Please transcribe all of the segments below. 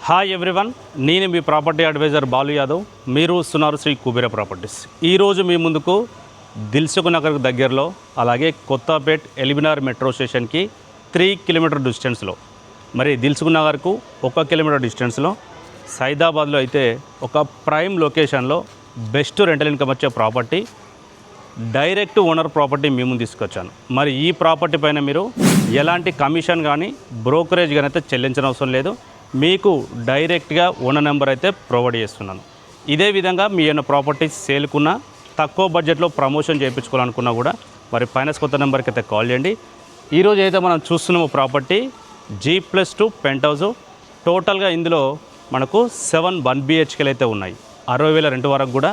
Hi everyone, నేను మీ property advisor Balu Yadav. మీరు వస్తున్నారు శ్రీ కుబేర ప్రాపర్టీస్. ఈరోజు మీ ముందుకు దిల్సుఖ్ నగర్ దగ్గరలో, అలాగే కొత్తపేట్ ఎల్బీనగర్ మెట్రో స్టేషన్కి 3 కిలోమీటర్ డిస్టెన్స్లో, మరి దిల్సుఖ్ నగర్కు 1 కిలోమీటర్ డిస్టెన్స్లో సైదాబాద్లో అయితే ఒక ప్రైమ్ లొకేషన్లో బెస్ట్ రెంటల్ ఇన్కమ్ వచ్చే ప్రాపర్టీ, డైరెక్ట్ ఓనర్ ప్రాపర్టీ మీ ముందు తీసుకొచ్చాను. మరి ఈ ప్రాపర్టీ పైన మీరు ఎలాంటి కమిషన్ కానీ బ్రోకరేజ్ కానీ అయితే చెల్లించిన అవసరం లేదు. మీకు డైరెక్ట్గా ఓనర్ నెంబర్ అయితే ప్రొవైడ్ చేస్తున్నాను. ఇదే విధంగా మీ ఏమైనా ప్రాపర్టీస్ సేల్కున్నా, తక్కువ బడ్జెట్లో ప్రమోషన్ చేయించుకోవాలనుకున్నా కూడా మరి ఫైనాన్స్ కొత్త నెంబర్కి అయితే కాల్ చేయండి. ఈరోజు అయితే మనం చూస్తున్నాము ప్రాపర్టీ G+2 పెంట్ హౌస్. టోటల్గా ఇందులో మనకు 7 1BHKలు అయితే ఉన్నాయి. 60,000 రెంట్ వరకు కూడా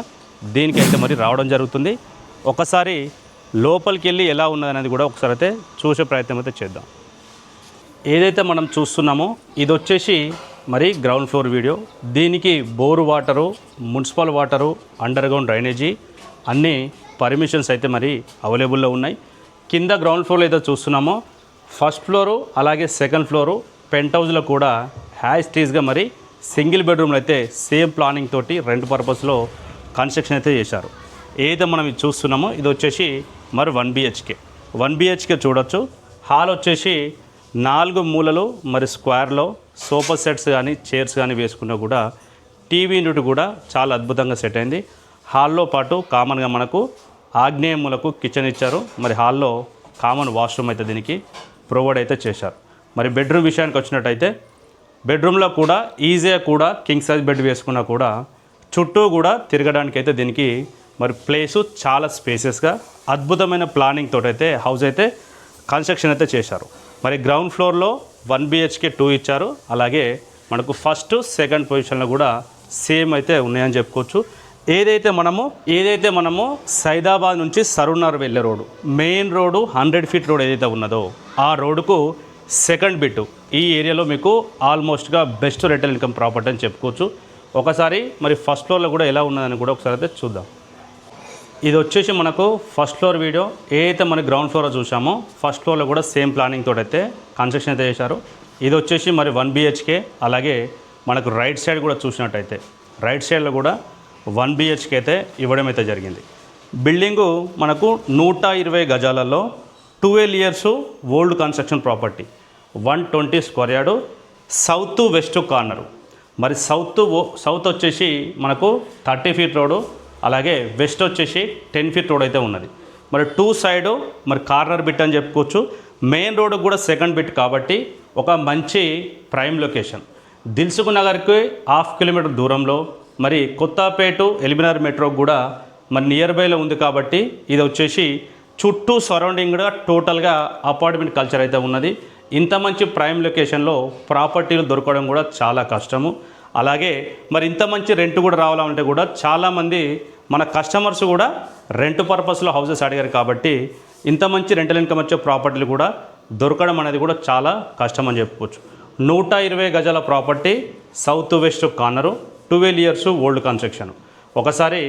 దీనికైతే మరి రావడం జరుగుతుంది. ఒకసారి లోపలికి వెళ్ళి ఎలా ఉన్నదనేది కూడా ఒకసారి అయితే చూసే ప్రయత్నం అయితే చేద్దాం. ఏదైతే మనం చూస్తున్నామో ఇది వచ్చేసి మరి గ్రౌండ్ ఫ్లోర్ వీడియో. దీనికి bore water, municipal water, under ground drainage అన్ని పర్మిషన్స్ అయితే మరి అవైలబుల్లో ఉన్నాయి. కింద గ్రౌండ్ ఫ్లోర్లో అయితే చూస్తున్నామో ఫస్ట్ ఫ్లోరు అలాగే సెకండ్ ఫ్లోరు పెంట్ హౌస్లో కూడా హ్యాస్టీస్గా మరి సింగిల్ బెడ్రూమ్లు అయితే సేమ్ ప్లానింగ్ తోటి రెంట్ పర్పస్లో కన్స్ట్రక్షన్ అయితే చేశారు. ఏదైతే మనం ఇది చూస్తున్నామో ఇది వచ్చేసి మరి 1BHK చూడొచ్చు. హాల్ వచ్చేసి 4 మూలలు మరి స్క్వేర్లో సోఫా సెట్స్ కానీ చైర్స్ కానీ వేసుకున్నా కూడా టీవీ యూనిట్ కూడా చాలా అద్భుతంగా సెట్ అయింది. హాల్లో పాటు కామన్గా మనకు ఆగ్నేయ మూలకు కిచెన్ ఇచ్చారు. మరి హాల్లో కామన్ వాష్రూమ్ అయితే దీనికి ప్రొవైడ్ అయితే చేశారు. మరి బెడ్రూమ్ విషయానికి వచ్చినట్టయితే బెడ్రూమ్లో కూడా ఈజీగా కూడా కింగ్ సైజ్ బెడ్ వేసుకున్నా కూడా చుట్టూ కూడా తిరగడానికి అయితే దీనికి మరి ప్లేసు చాలా స్పేసెస్గా అద్భుతమైన ప్లానింగ్ తోటైతే హౌస్ అయితే కన్స్ట్రక్షన్ అయితే చేశారు. మరి గ్రౌండ్ ఫ్లోర్లో 1BHK 2 ఇచ్చారు. అలాగే మనకు ఫస్ట్ సెకండ్ పొజిషన్లో కూడా సేమ్ అయితే ఉన్నాయని చెప్పుకోవచ్చు. ఏదైతే మనము సైదాబాద్ నుంచి సరూర్నగర్ వెళ్ళే road, main road 100 feet road ఏదైతే ఉన్నదో ఆ రోడ్డుకు సెకండ్ బిట్ ఈ ఏరియాలో మీకు ఆల్మోస్ట్గా బెస్ట్ రెంటల్ ఇన్కమ్ ప్రాపర్టీ అని చెప్పుకోవచ్చు. ఒకసారి మరి ఫస్ట్ ఫ్లోర్లో కూడా ఎలా ఉన్నదని కూడా ఒకసారి అయితే చూద్దాం. ఇది వచ్చేసి మనకు ఫస్ట్ ఫ్లోర్ వీడియో. ఏదైతే మన గ్రౌండ్ ఫ్లోర్లో చూసామో ఫస్ట్ ఫ్లోర్లో కూడా సేమ్ ప్లానింగ్ తోటి అయితే కన్స్ట్రక్షన్ అయితే చేశారు. ఇది వచ్చేసి మరి 1BHK. అలాగే మనకు రైట్ సైడ్ కూడా చూసినట్టయితే రైట్ సైడ్లో కూడా 1BHK అయితే ఇవ్వడం అయితే జరిగింది. బిల్డింగు మనకు 120 గజాలలో 12 years old construction property, 120 square yard, south west corner. మరి సౌత్ వచ్చేసి మనకు 30 ఫీట్ రోడ్డు, అలాగే వెస్ట్ వచ్చేసి 10 ఫీట్ రోడ్ అయితే ఉన్నది. మరి 2 సైడు మరి కార్నర్ బిట్ అని చెప్పుకోవచ్చు. మెయిన్ రోడ్ కూడా సెకండ్ బిట్ కాబట్టి ఒక మంచి ప్రైమ్ లొకేషన్. దిల్సుఖ్ నగర్కి 1/2 కిలోమీటర్ దూరంలో, మరి కొత్తపేట ఎల్బీనగర్ మెట్రో కూడా మరి నియర్ బైలో ఉంది కాబట్టి ఇది వచ్చేసి చుట్టూ సరౌండింగ్ కూడా టోటల్గా అపార్ట్మెంట్ కల్చర్ అయితే ఉన్నది. ఇంత మంచి ప్రైమ్ లొకేషన్లో ప్రాపర్టీలు దొరకడం కూడా చాలా కష్టము. అలాగే మరి ఇంత మంచి రెంట్ కూడా రావాలంటే కూడా చాలామంది మన కస్టమర్స్ కూడా రెంట్ పర్పస్లో హౌసెస్ అడిగారు కాబట్టి ఇంత మంచి రెంటల్ ఇన్కమ్ వచ్చే ప్రాపర్టీలు కూడా దొరకడం అనేది కూడా చాలా కష్టం అని చెప్పుకోవచ్చు. 120 గజాల property, south west corner, 12 years old construction. ఒకసారి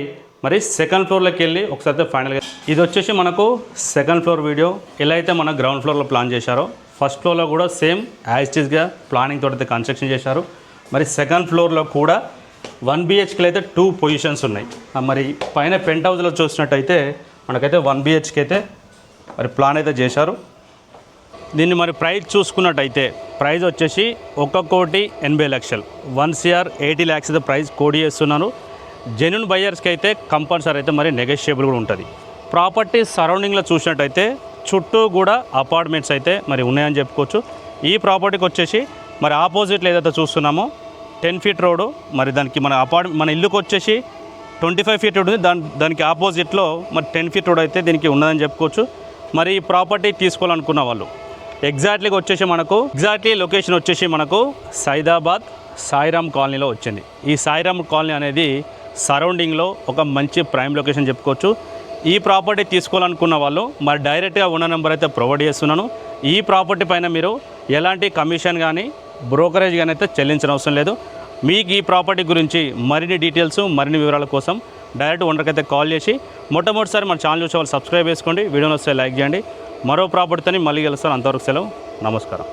మరి సెకండ్ ఫ్లోర్లోకి వెళ్ళి ఒకసారి ఫైనల్గా ఇది వచ్చేసి మనకు సెకండ్ ఫ్లోర్ వీడియో. ఎలా అయితే మన గ్రౌండ్ ఫ్లోర్లో ప్లాన్ చేశారో ఫస్ట్ ఫ్లోర్లో కూడా సేమ్ యాజ్టీస్గా ప్లానింగ్ తోటి అయితే కన్స్ట్రక్షన్ చేశారు. మరి సెకండ్ ఫ్లోర్లో కూడా 1BHKలో అయితే 2 పొజిషన్స్ ఉన్నాయి. మరి పైన పెంట్ హౌస్లో చూసినట్టయితే మనకైతే 1BHK అయితే మరి ప్లాన్ అయితే చేశారు. దీన్ని మరి ప్రైస్ చూసుకున్నట్టయితే ప్రైస్ వచ్చేసి 1,80,00,000, 1,80 lakhs అయితే ప్రైస్ కోడి చేస్తున్నాను. జెన్యూన్ బయ్యర్స్కి అయితే కంపల్సరీ అయితే మరి నెగోషియబుల్ కూడా ఉంటుంది. ప్రాపర్టీ సరౌండింగ్లో చూసినట్టయితే చుట్టూ కూడా అపార్ట్మెంట్స్ అయితే మరి ఉన్నాయని చెప్పుకోవచ్చు. ఈ ప్రాపర్టీకి వచ్చేసి మరి ఆపోజిట్లో ఏదైతే చూస్తున్నామో 10 ఫీట్ రోడ్డు, మరి దానికి మన ఇల్లుకి వచ్చేసి 25 ఫీట్ రోడ్ ఉంది. దానికి ఆపోజిట్లో మరి 10 ఫీట్ రోడ్ అయితే దీనికి ఉన్నదని చెప్పుకోవచ్చు. మరి ఈ ప్రాపర్టీ తీసుకోవాలనుకున్న వాళ్ళు ఎగ్జాక్ట్లీ లొకేషన్ వచ్చేసి మనకు సైదాబాద్ సాయిరామ్ కాలనీలో వచ్చింది. ఈ సాయిరామ్ కాలనీ అనేది సరౌండింగ్లో ఒక మంచి ప్రైమ్ లొకేషన్ చెప్పుకోవచ్చు. ఈ ప్రాపర్టీ తీసుకోవాలనుకున్న వాళ్ళు మరి డైరెక్ట్గా ఉన్న నెంబర్ అయితే ప్రొవైడ్ చేస్తున్నాను. ఈ ప్రాపర్టీ పైన మీరు ఎలాంటి కమిషన్ కానీ బ్రోకరేజ్ కానీ అయితే చెల్లించిన అవసరం లేదు. మీకు ఈ ప్రాపర్టీ గురించి మరిన్ని డీటెయిల్స్ మరిన్ని వివరాల కోసం డైరెక్ట్ ఓనర్కి అయితే కాల్ చేసి మొట్టమొదటిసారి మన ఛానల్ చూసే వాళ్ళు సబ్స్క్రైబ్ చేసుకోండి. వీడియోని వస్తే లైక్ చేయండి. మరో ప్రాపర్టీతో మళ్ళీ కలుస్తాను. అంతవరకు సెలవు, నమస్కారం.